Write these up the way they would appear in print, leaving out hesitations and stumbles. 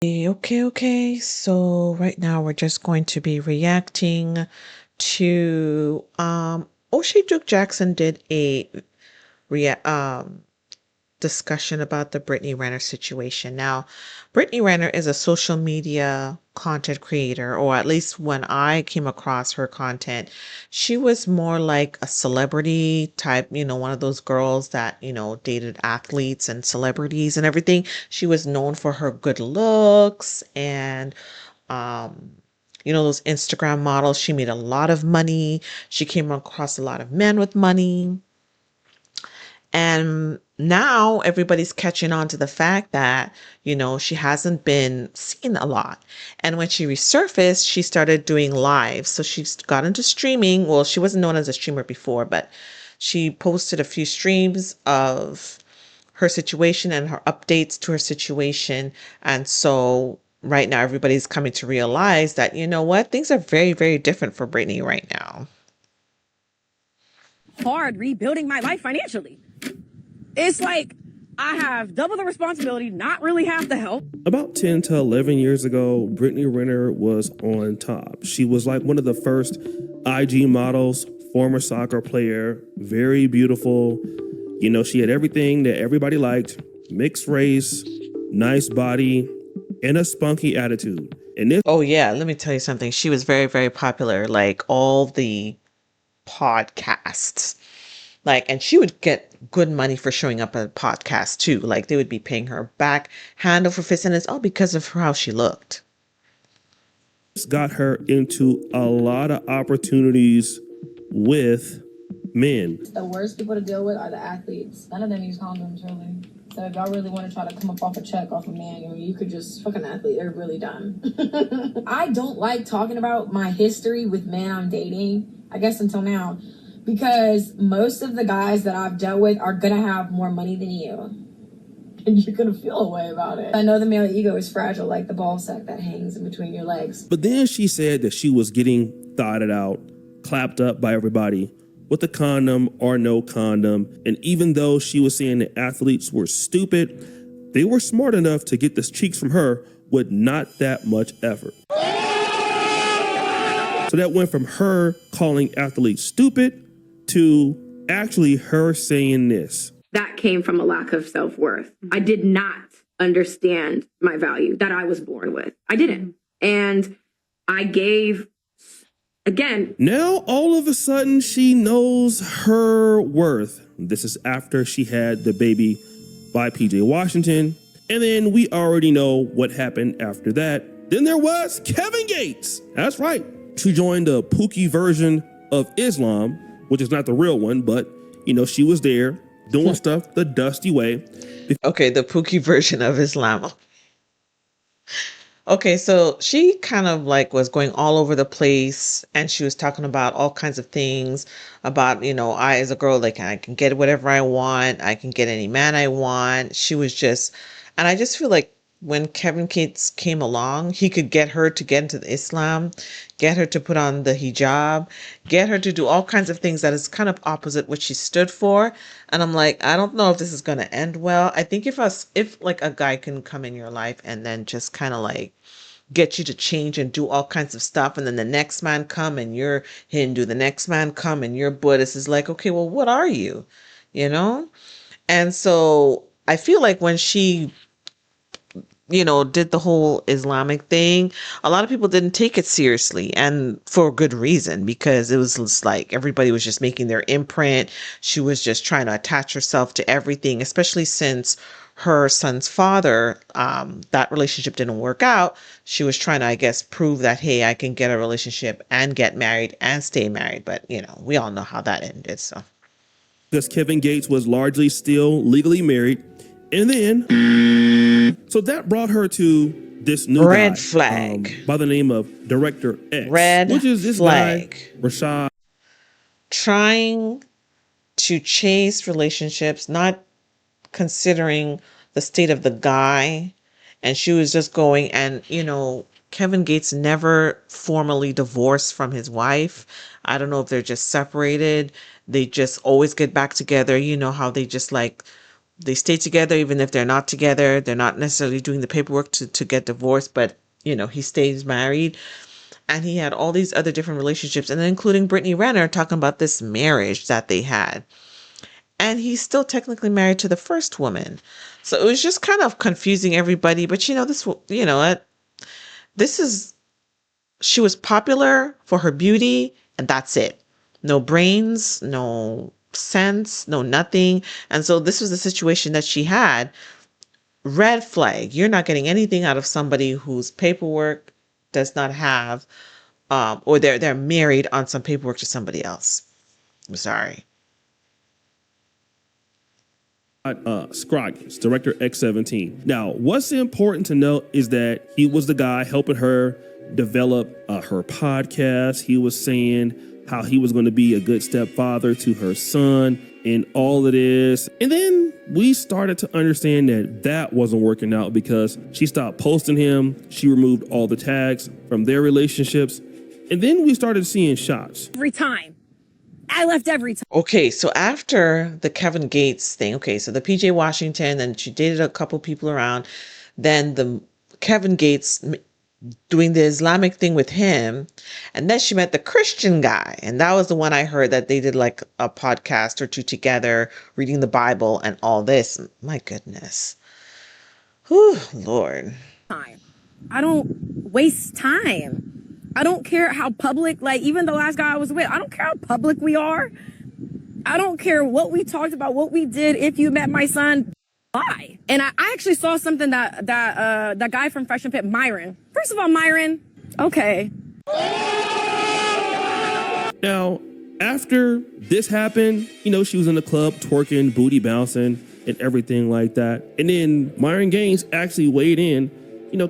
Okay. So right now we're just going to be reacting to O'Shea Duke Jackson did a rea discussion about the Britney Renner situation. Now, Britney Renner is a social media content creator, or at least when I came across her content, she was more like a celebrity type, one of those girls that, dated athletes and celebrities and everything. She was known for her good looks and, um, those Instagram models. She made a lot of money. She came across a lot of men with money. And now everybody's catching on to the fact that, she hasn't been seen a lot. And when she resurfaced, she started doing live. So she's got into streaming. Well, she wasn't known as a streamer before, but she posted a few streams of her situation and her updates to her situation. And so right now everybody's coming to realize that, you know what, things are very, very different for Britney right now. Hard rebuilding my life financially. It's like I have double the responsibility, not really half the help. About 10 to 11 years ago, Britney Renner was on top. She was like one of the first IG models, former soccer player, very beautiful. She had everything that everybody liked: mixed race, nice body, and a spunky attitude. Oh yeah, let me tell you something. She was very, very popular. Like all the podcasts. And she would get good money for showing up at podcasts too. Like they would be paying her back hand over fist, and it's all because of how she looked. It's got her into a lot of opportunities with men. The worst people to deal with are the athletes. None of them use condoms, really. So if y'all really want to try to come up off a check off a man, you could just fuck an athlete. They're really dumb. I don't like talking about my history with men I'm dating, I guess until now, because most of the guys that I've dealt with are going to have more money than you. And you're going to feel a way about it. I know the male ego is fragile, like the ball sack that hangs in between your legs. But then she said that she was getting thotted out, clapped up by everybody, with a condom or no condom. And even though she was saying that athletes were stupid, they were smart enough to get the cheeks from her with not that much effort. So that went from her calling athletes stupid to actually her saying this. That came from a lack of self-worth. I did not understand my value that I was born with. I didn't. And I gave, again. Now, all of a sudden, she knows her worth. This is after she had the baby by PJ Washington. And then we already know what happened after that. Then there was Kevin Gates. That's right. She joined the Pookie version of Islam, which is not the real one, but, she was there doing stuff the dusty way. Okay, the Pookie version of Islam. Okay, so she kind of was going all over the place, and she was talking about all kinds of things about, I as a girl, I can get whatever I want. I can get any man I want. She was just, and I just feel like when Kevin Gates came along, he could get her to get into the Islam, get her to put on the hijab, get her to do all kinds of things that is kind of opposite what she stood for. And I'm like, I don't know if this is going to end well. I think if a guy can come in your life and then just kind of get you to change and do all kinds of stuff, and then the next man come and you're Hindu, the next man come and you're Buddhist, is like, okay, well, what are you? And so I feel like when she did the whole Islamic thing, a lot of people didn't take it seriously, and for good reason, because it was just everybody was just making their imprint. She was just trying to attach herself to everything, especially since her son's father, that relationship didn't work out. She was trying to, I guess, prove that, hey, I can get a relationship and get married and stay married. But, we all know how that ended. So because Kevin Gates was largely still legally married. And then, so that brought her to this new red guy, flag by the name of Director X, which is this flag guy, Rashad. Trying to chase relationships, not considering the state of the guy. And she was just going, and Kevin Gates never formally divorced from his wife. I don't know if they're just separated. They just always get back together. You know how they just They stay together even if they're not together. They're not necessarily doing the paperwork to get divorced, but he stays married. And he had all these other different relationships, and then including Brittany Renner, talking about this marriage that they had. And he's still technically married to the first woman. So it was just kind of confusing everybody. But this is, she was popular for her beauty, and that's it. No brains, no sense, no nothing. And so this was the situation that she had. Red flag. You're not getting anything out of somebody whose paperwork does not have, or they're married on some paperwork to somebody else. I'm sorry. Scroggins, director X17. Now, what's important to note is that he was the guy helping her develop her podcast. He was saying how he was going to be a good stepfather to her son and all of this. And then we started to understand that wasn't working out because she stopped posting him. She removed all the tags from their relationships. And then we started seeing shots. Every time. I left every time. Okay, so after the Kevin Gates thing, okay, so the PJ Washington, and she dated a couple people around, then the Kevin Gates doing the Islamic thing with him, and then she met the Christian guy, and that was the one I heard that they did like a podcast or two together, reading the Bible and all this. My goodness. Whew, Lord. I don't waste time. I don't care how public, like even the last guy I was with, I don't care how public we are. I don't care what we talked about, what we did. If you met my son, bye. And I actually saw something that guy from Fresh and Fit, Myron. First of all, Myron, okay. Now, after this happened, she was in the club twerking, booty bouncing, and everything like that. And then Myron Gaines actually weighed in,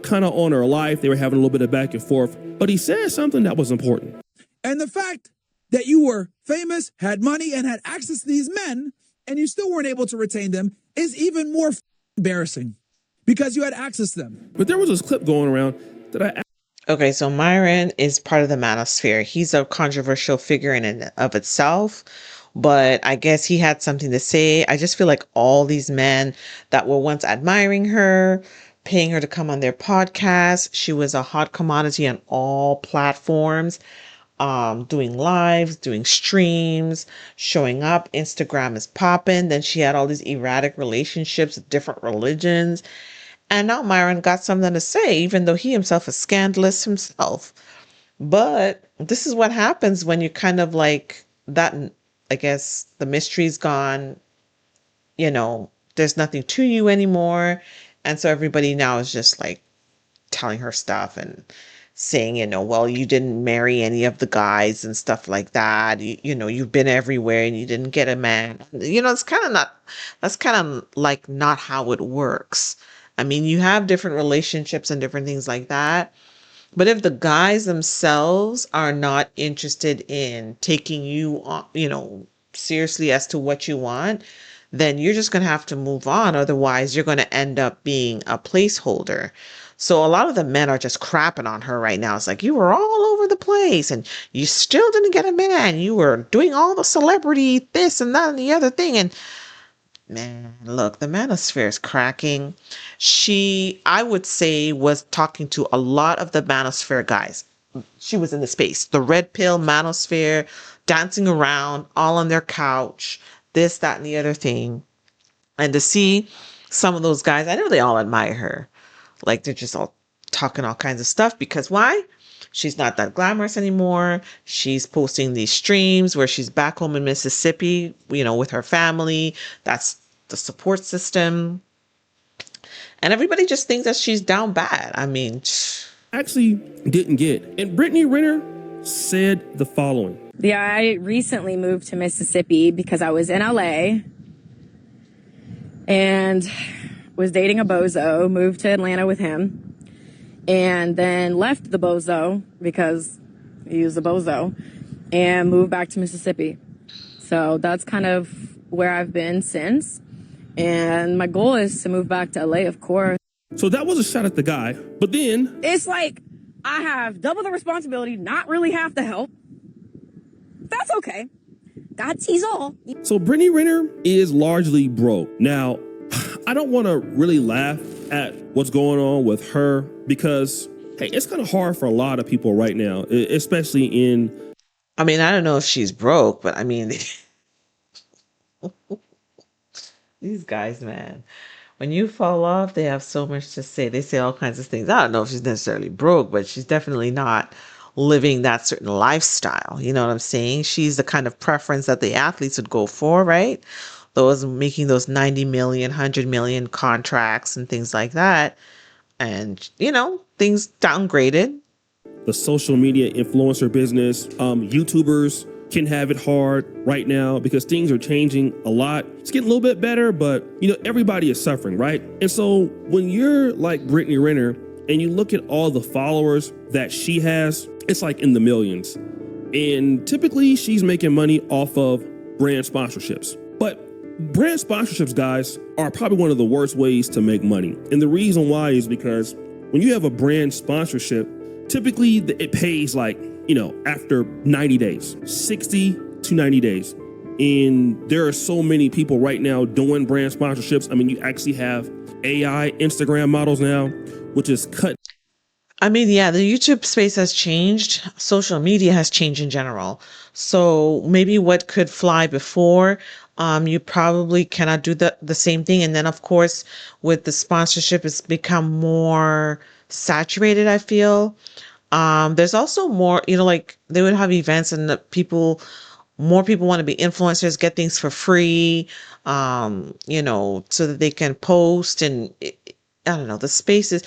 kind of on her life. They were having a little bit of back and forth. But he said something that was important. And the fact that you were famous, had money, and had access to these men, and you still weren't able to retain them is even more embarrassing because you had access to them. But there was this clip going around that Okay, so Myron is part of the manosphere. He's a controversial figure in and of itself, but I guess he had something to say. I just feel like all these men that were once admiring her, paying her to come on their podcast, she was a hot commodity on all platforms, doing lives, doing streams, showing up. Instagram is popping. Then she had all these erratic relationships with different religions. And now Myron got something to say, even though he himself is scandalous himself. But this is what happens when you kind of like that. I guess the mystery's gone. There's nothing to you anymore. And so everybody now is just like telling her stuff and saying, well, you didn't marry any of the guys and stuff like that. You've been everywhere and you didn't get a man. It's kind of not, that's kind of like not how it works. I mean, you have different relationships and different things like that. But if the guys themselves are not interested in taking you on, seriously as to what you want, then you're just going to have to move on. Otherwise, you're going to end up being a placeholder. So a lot of the men are just crapping on her right now. It's like, you were all over the place and you still didn't get a man. You were doing all the celebrity this and that and the other thing. And man, look, the manosphere is cracking. She, I would say, was talking to a lot of the manosphere guys. She was in the space, the red pill manosphere, dancing around all on their couch, this, that, and the other thing. And to see some of those guys, I know they all admire her. Like they're just all talking all kinds of stuff because why? She's not that glamorous anymore. She's posting these streams where she's back home in Mississippi, with her family. That's the support system. And everybody just thinks that she's down bad. I mean, actually didn't get. And Britney Renner said the following. Yeah, I recently moved to Mississippi because I was in LA and was dating a bozo, moved to Atlanta with him, and then left the bozo because he was a bozo and moved back to Mississippi. So that's kind of where I've been since. And my goal is to move back to LA, of course. So that was a shot at the guy, but then it's like I have double the responsibility, not really half the help. That's okay. God sees all. So Britney Renner is largely broke. Now, I don't want to really laugh at what's going on with her because, hey, it's kind of hard for a lot of people right now, especially in. I mean, I don't know if she's broke, but I mean, these guys, man, when you fall off, they have so much to say. They say all kinds of things. I don't know if she's necessarily broke, but she's definitely not living that certain lifestyle. You know what I'm saying? She's the kind of preference that the athletes would go for, right? Those making those 90 million, 100 million contracts and things like that. And, things downgraded. The social media influencer business, YouTubers can have it hard right now because things are changing a lot. It's getting a little bit better, but everybody is suffering, right? And so when you're like Britney Renner and you look at all the followers that she has, it's like in the millions. And typically she's making money off of brand sponsorships. But brand sponsorships, guys, are probably one of the worst ways to make money. And the reason why is because when you have a brand sponsorship, typically it pays like, after 90 days, 60 to 90 days. And there are so many people right now doing brand sponsorships. I mean, you actually have AI Instagram models now, which is cut. I mean, yeah, the YouTube space has changed. Social media has changed in general. So maybe what could fly before, you probably cannot do the same thing. And then, of course, with the sponsorship, it's become more saturated, I feel. There's also more, like they would have events and more people want to be influencers, get things for free, so that they can post and I don't know, the space is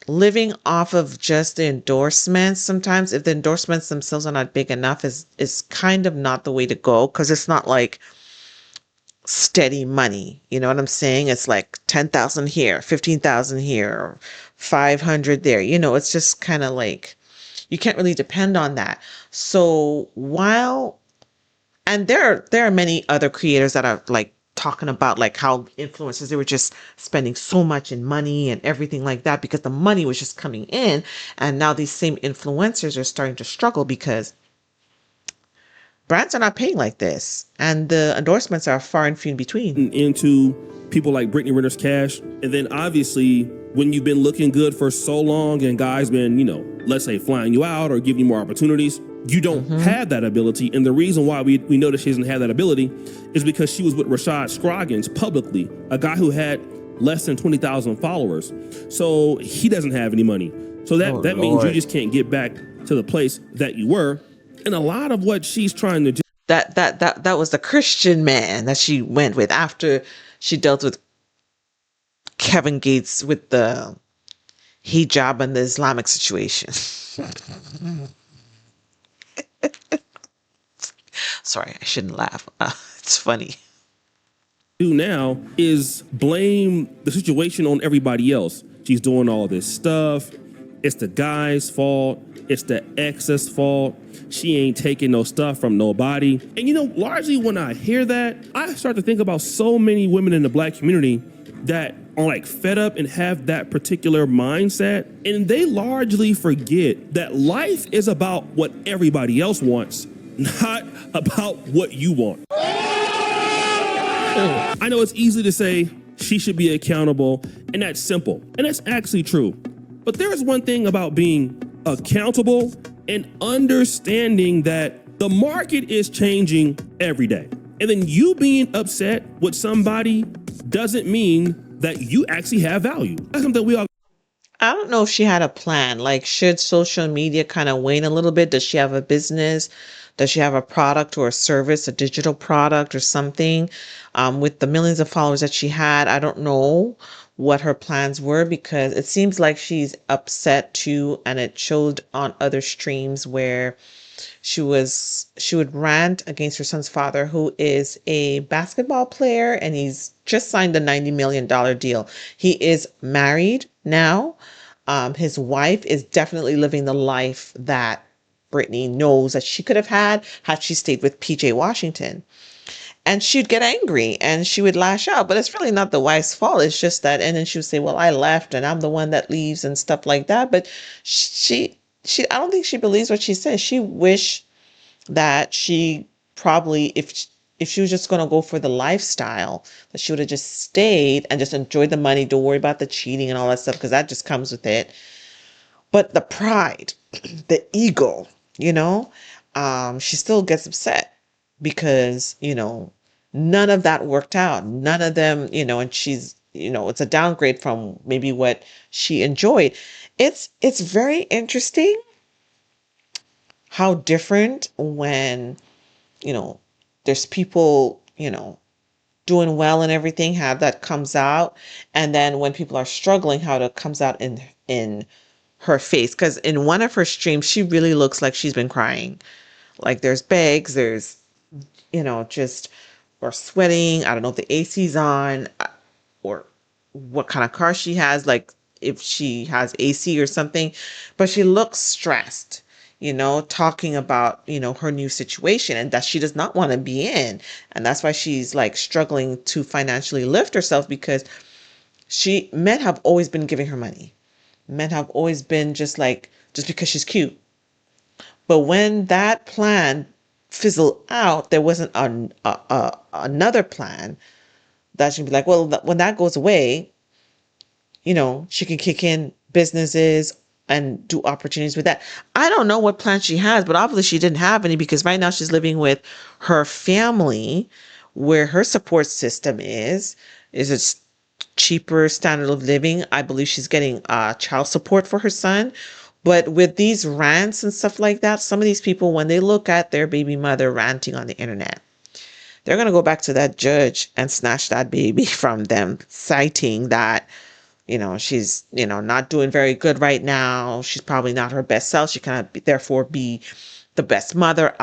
living off of just the endorsements. Sometimes if the endorsements themselves are not big enough is kind of not the way to go because it's not like steady money. You know what I'm saying? It's like 10,000 here, 15,000 here, 500 there. It's just kind of like you can't really depend on that. So and there are many other creators that are like talking about like how influencers, they were just spending so much in money and everything like that because the money was just coming in. And now these same influencers are starting to struggle because brands are not paying like this, and the endorsements are far and few in between. Into people like Britney Renner's cash, and then obviously when you've been looking good for so long, and guys been, let's say flying you out or giving you more opportunities, you don't have that ability. And the reason why we know that she doesn't have that ability is because she was with Rashad Scroggins publicly, a guy who had less than 20,000 followers. So he doesn't have any money. So that means you just can't get back to the place that you were. And a lot of what she's trying to do. That was the Christian man that she went with after she dealt with Kevin Gates with the hijab and the Islamic situation. Sorry, I shouldn't laugh. It's funny. Do now is blame the situation on everybody else. She's doing all this stuff. It's the guy's fault. It's the ex's fault. She ain't taking no stuff from nobody. And largely when I hear that, I start to think about so many women in the Black community that are like fed up and have that particular mindset. And they largely forget that life is about what everybody else wants, not about what you want. I know it's easy to say she should be accountable, and that's simple. And that's actually true. But there is one thing about being accountable and understanding that the market is changing every day. And then you being upset with somebody doesn't mean that you actually have value. That's something we all. I don't know if she had a plan. Like, should social media kind of wane a little bit? Does she have a business? Does she have a product or a service, a digital product or something? With the millions of followers that she had, I don't know what her plans were because it seems like she's upset too, and it showed on other streams where she would rant against her son's father, who is a basketball player, and he's just signed a $90 million deal. He is married now. His wife is definitely living the life that Britney knows that she could have had she stayed with PJ Washington. And she'd get angry and she would lash out, but it's really not the wife's fault. It's just that, and then she would say, well, I left and I'm the one that leaves and stuff like that. But I don't think she believes what she says. She wish that she probably, if she was just going to go for the lifestyle, that she would have just stayed and just enjoyed the money, don't worry about the cheating and all that stuff, because that just comes with it. But the pride, the ego, she still gets upset because, none of that worked out. None of them, and she's, it's a downgrade from maybe what she enjoyed. It's very interesting how different when, there's people, doing well and everything, how that comes out. And then when people are struggling, how it comes out in her face. Because in one of her streams, she really looks like she's been crying. Like there's bags, there's, just, or sweating. I don't know if the AC's on or what kind of car she has, like if she has AC or something, but she looks stressed, talking about, her new situation and that she does not want to be in. And that's why she's like struggling to financially lift herself, because men have always been giving her money. Men have always been just because she's cute. But when that plan fizzled out, there wasn't another plan that she'd be like, well, when that goes away, she can kick in businesses and do opportunities with that. I don't know what plan she has, but obviously she didn't have any, because right now she's living with her family, where her support system is a cheaper standard of living. I believe she's getting child support for her son. But with these rants and stuff like that, some of these people, when they look at their baby mother ranting on the internet, they're going to go back to that judge and snatch that baby from them, citing that, she's, not doing very good right now. She's probably not her best self. She cannot therefore be the best mother.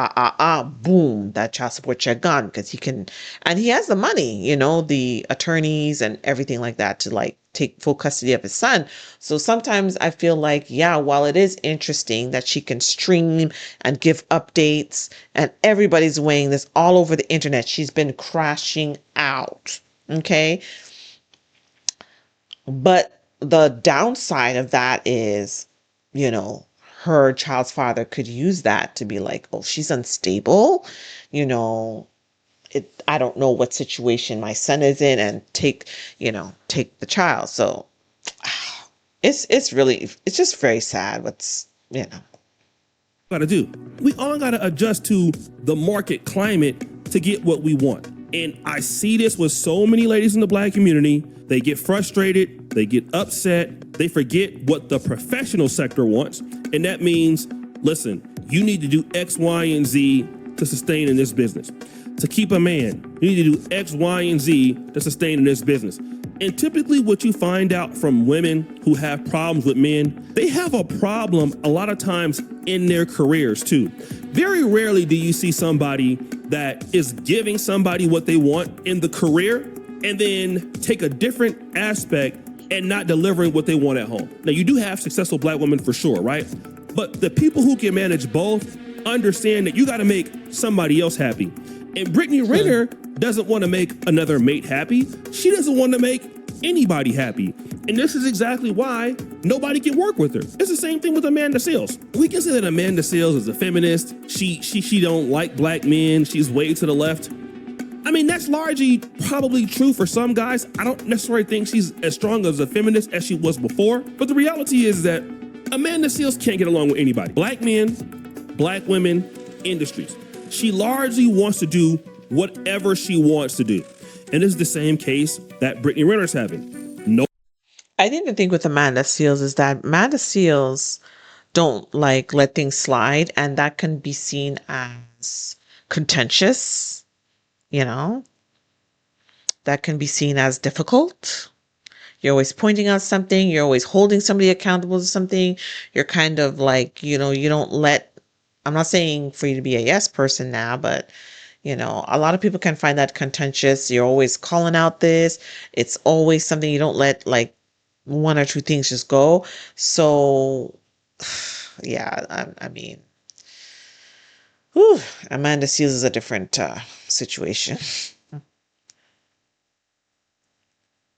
Boom, that child support check gone, because and he has the money, the attorneys and everything like that to like take full custody of his son. So sometimes I feel like, yeah, while it is interesting that she can stream and give updates and everybody's weighing this all over the internet, she's been crashing out. Okay. But the downside of that is, her child's father could use that to be like, oh, she's unstable, I don't know what situation my son is in, and take the child. So it's just very sad what's, Gotta do. We all gotta adjust to the market climate to get what we want. And I see this with so many ladies in the Black community. They get frustrated, they get upset, they forget what the professional sector wants. And that means, listen, you need to do X, Y, and Z to sustain in this business. To keep a man, you need to do X, Y, and Z to sustain in this business. And typically what you find out from women who have problems with men, they have a problem a lot of times in their careers too. Very rarely do you see somebody that is giving somebody what they want in the career and then take a different aspect and not delivering what they want at home. Now, you do have successful Black women for sure, right? But the people who can manage both understand that you got to make somebody else happy. And Britney Renner doesn't want to make another mate happy. She doesn't want to make anybody happy. And this is exactly why nobody can work with her. It's the same thing with Amanda Seales. We can say that Amanda Seales is a feminist. She don't like Black men. She's way to the left. I mean, that's largely probably true for some guys. I don't necessarily think she's as strong as a feminist as she was before. But the reality is that Amanda Seales can't get along with anybody. Black men, Black women, industries. She largely wants to do whatever she wants to do. And this is the same case that Britney Renner's having. No. I think the thing with Amanda Seales is that Amanda Seales don't let things slide, and that can be seen as contentious, that can be seen as difficult. You're always pointing out something, you're always holding somebody accountable to something. You're kind of like, you don't I'm not saying for you to be a yes person now, but a lot of people can find that contentious. You're always calling out this. It's always something, you don't let one or two things just go. So yeah, I mean, whew, Amanda Seales is a different situation.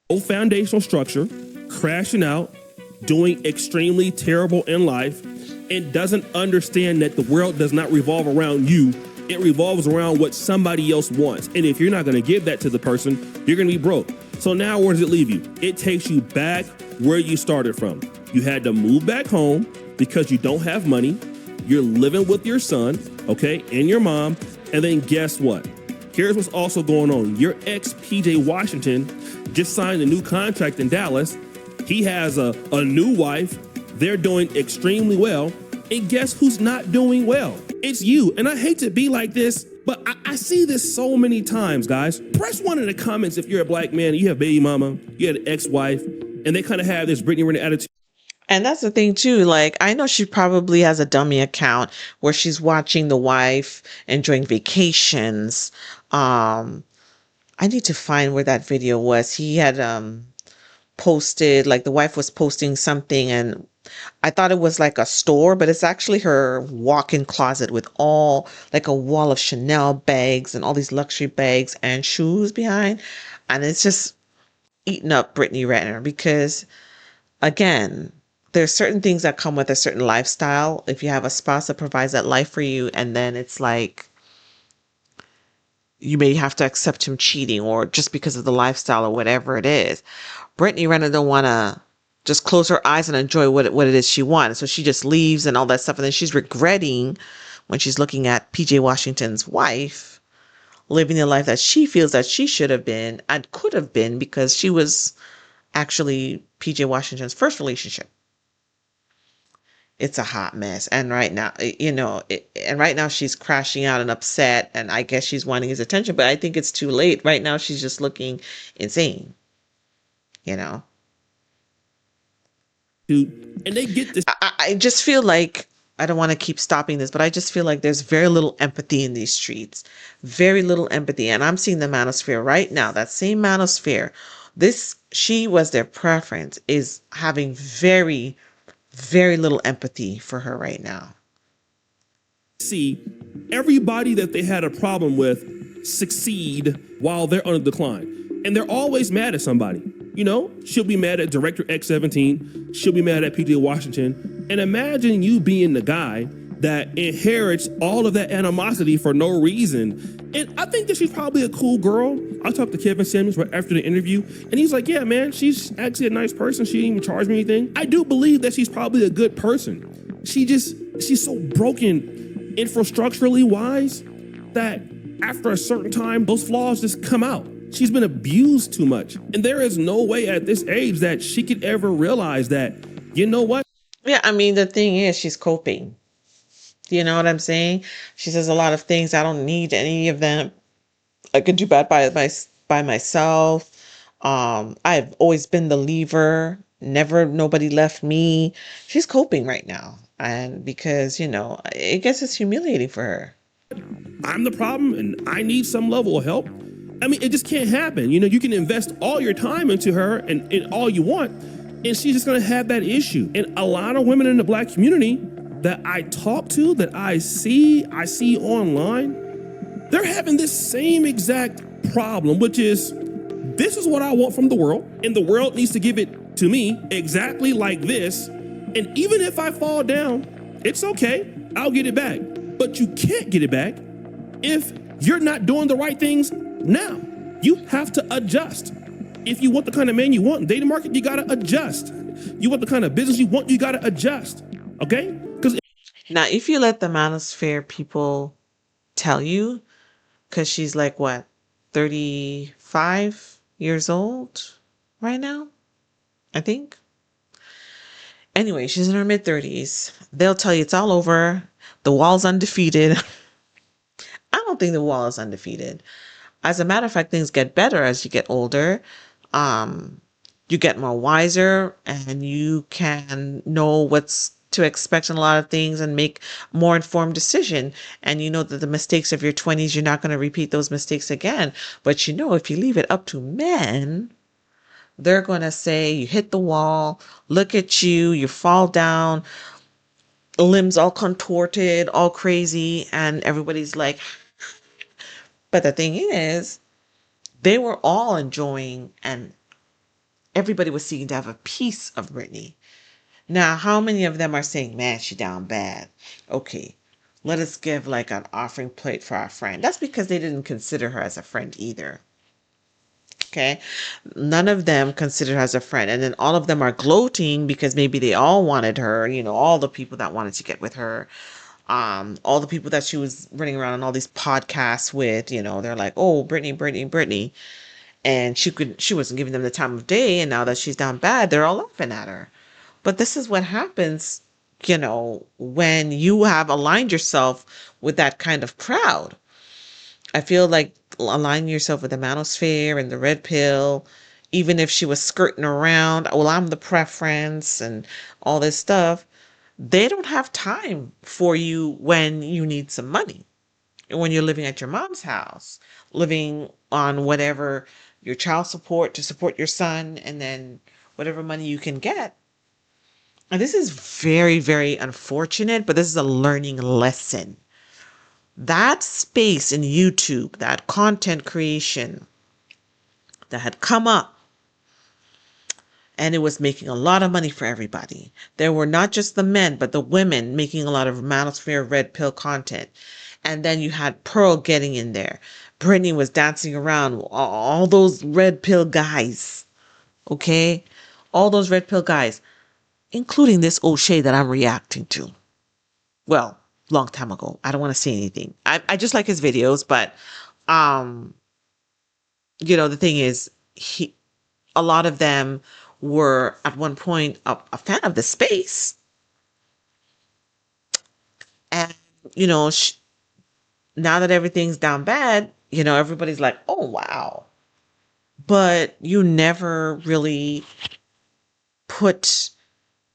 No foundational structure, crashing out, doing extremely terrible in life, and doesn't understand that the world does not revolve around you It revolves around what somebody else wants. And if you're not going to give that to the person, you're going to be broke. So now where does it leave you? It takes you back where you started from. You had to move back home because you don't have money. You're living with your son, okay, and your mom. And then guess what? Here's what's also going on. Your ex, PJ Washington, just signed a new contract in Dallas. He has a new wife. They're doing extremely well. And guess who's not doing well? It's you. And I hate to be like this, but I see this so many times, guys. Press 1 in the comments if you're a black man, you have baby mama, you had an ex-wife, and they kind of have this Britney Renner attitude. And that's the thing too. Like, I know she probably has a dummy account where she's watching the wife enjoying vacations. I need to find where that video was. He had posted, like the wife was posting something, and I thought it was like a store, but it's actually her walk-in closet with all like a wall of Chanel bags and all these luxury bags and shoes behind. And it's just eating up Britney Renner because, again, there's certain things that come with a certain lifestyle. If you have a spouse that provides that life for you, and then it's like you may have to accept him cheating or just because of the lifestyle or whatever it is. Britney Renner don't want to just close her eyes and enjoy what it is she wants. So she just leaves and all that stuff. And then she's regretting when she's looking at PJ Washington's wife living the life that she feels that she should have been and could have been because she was actually PJ Washington's first relationship. It's a hot mess. And right now, and right now she's crashing out and upset. And I guess she's wanting his attention, but I think it's too late. Right now, she's just looking insane, you know? And they get this. I just feel like, I don't want to keep stopping this, but I just feel like there's very little empathy in these streets. Very little empathy. And I'm seeing the manosphere right now, that same manosphere. She was their preference, is having very, very little empathy for her right now. See everybody that they had a problem with succeed while they're on a decline. And they're always mad at somebody. You know, she'll be mad at Director X17. She'll be mad at PJ Washington. And imagine you being the guy that inherits all of that animosity for no reason. And I think that she's probably a cool girl. I talked to Kevin Samuels right after the interview, and he's like, yeah, man, she's actually a nice person. She didn't even charge me anything. I do believe that she's probably a good person. She's so broken infrastructurally wise that after a certain time, those flaws just come out. She's been abused too much. And there is no way at this age that she could ever realize that, you know what? Yeah, I mean, the thing is, she's coping. You know what I'm saying? She says a lot of things. I don't need any of them. I can do bad by myself. I've always been the leaver. Never, nobody left me. She's coping right now. And because, I guess it's humiliating for her. I'm the problem and I need some level of help. I mean, it just can't happen. You can invest all your time into her and all you want, and she's just gonna have that issue. And a lot of women in the black community that I talk to, that I see online, they're having this same exact problem, which is, this is what I want from the world, and the world needs to give it to me exactly like this. And even if I fall down, it's okay, I'll get it back. But you can't get it back if you're not doing the right things now. You have to adjust. If you want the kind of man you want in the dating market, you gotta adjust. You want the kind of business you want, you gotta adjust. Okay? Because now, if you let the manosphere people tell you, because she's like, what, 35 years old right now? I think. Anyway, she's in her mid-30s. They'll tell you it's all over. The wall's undefeated. I don't think the wall is undefeated. As a matter of fact, things get better as you get older. You get more wiser, and you can know what's to expect in a lot of things and make more informed decision. And you know that the mistakes of your 20s, you're not going to repeat those mistakes again. But if you leave it up to men, they're going to say you hit the wall, look at you, you fall down, limbs all contorted, all crazy, and everybody's like, but the thing is, they were all enjoying, and everybody was seeking to have a piece of Britney. Now, how many of them are saying, man, she down bad? Okay, let us give like an offering plate for our friend. That's because they didn't consider her as a friend either. Okay. None of them considered her as a friend. And then all of them are gloating because maybe they all wanted her, all the people that wanted to get with her, all the people that she was running around on all these podcasts with, they're like, oh, Britney, Britney, Britney. And she wasn't giving them the time of day. And now that she's down bad, they're all laughing at her. But this is what happens, when you have aligned yourself with that kind of crowd. I feel like aligning yourself with the manosphere and the red pill, even if she was skirting around, well, I'm the preference and all this stuff, they don't have time for you when you need some money. When you're living at your mom's house, living on whatever your child support to support your son, and then whatever money you can get. And this is very, very unfortunate, but this is a learning lesson. That space in YouTube, that content creation that had come up, and it was making a lot of money for everybody. There were not just the men, but the women making a lot of manosphere red pill content. And then you had Pearl getting in there. Britney was dancing around all those red pill guys. Okay? All those red pill guys, including this O'Shea that I'm reacting to. Well, long time ago. I don't want to say anything. I just like his videos, but the thing is, a lot of them were at one point a fan of the space. And, now that everything's down bad, everybody's like, oh, wow. But you never really put,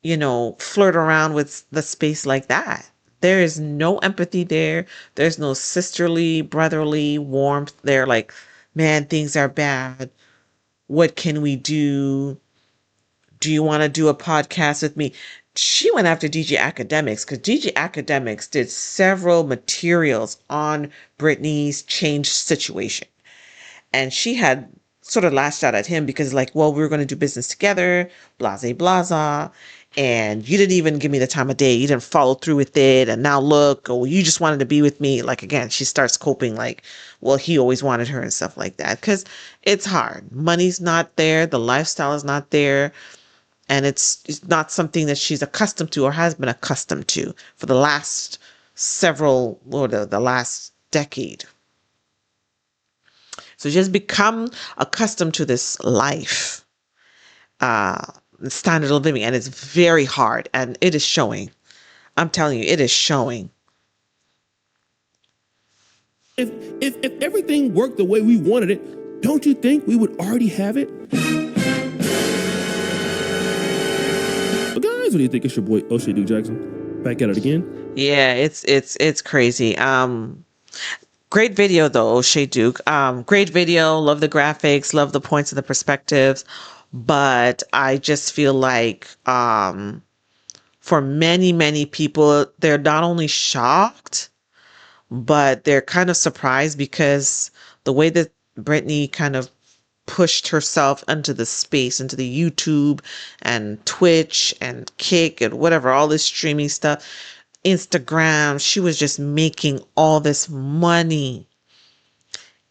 flirt around with the space like that. There is no empathy there. There's no sisterly, brotherly warmth there. Like, man, things are bad. What can we do? Do you want to do a podcast with me? She went after DJ Academics because DJ Academics did several materials on Britney's changed situation. And she had sort of lashed out at him because, like, well, we were going to do business together, blase, blasa. And you didn't even give me the time of day. You didn't follow through with it. And now look, oh, you just wanted to be with me. Like, again, she starts coping like, well, he always wanted her and stuff like that. Because it's hard. Money's not there. The lifestyle is not there. And it's not something that she's accustomed to or has been accustomed to for the last the last decade. So just become accustomed to this life, standard of living, and it's very hard, and it is showing. I'm telling you, it is showing. If everything worked the way we wanted it, don't you think we would already have it? But guys, what do you think? It's your boy O'Shea Duke Jackson back at it again. Yeah, it's crazy. Great video though, O'Shea Duke. Great video. Love the graphics. Love the points and the perspectives. But I just feel like for many, many people, they're not only shocked, but they're kind of surprised because the way that Britney kind of pushed herself into the space, into the YouTube and Twitch and Kick and whatever, all this streaming stuff, Instagram, she was just making all this money.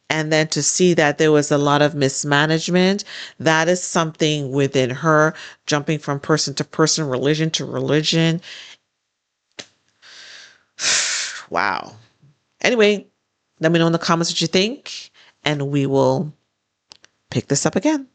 And then to see that there was a lot of mismanagement, that is something within her, jumping from person to person, religion to religion. Wow. Anyway, let me know in the comments what you think, and we will pick this up again.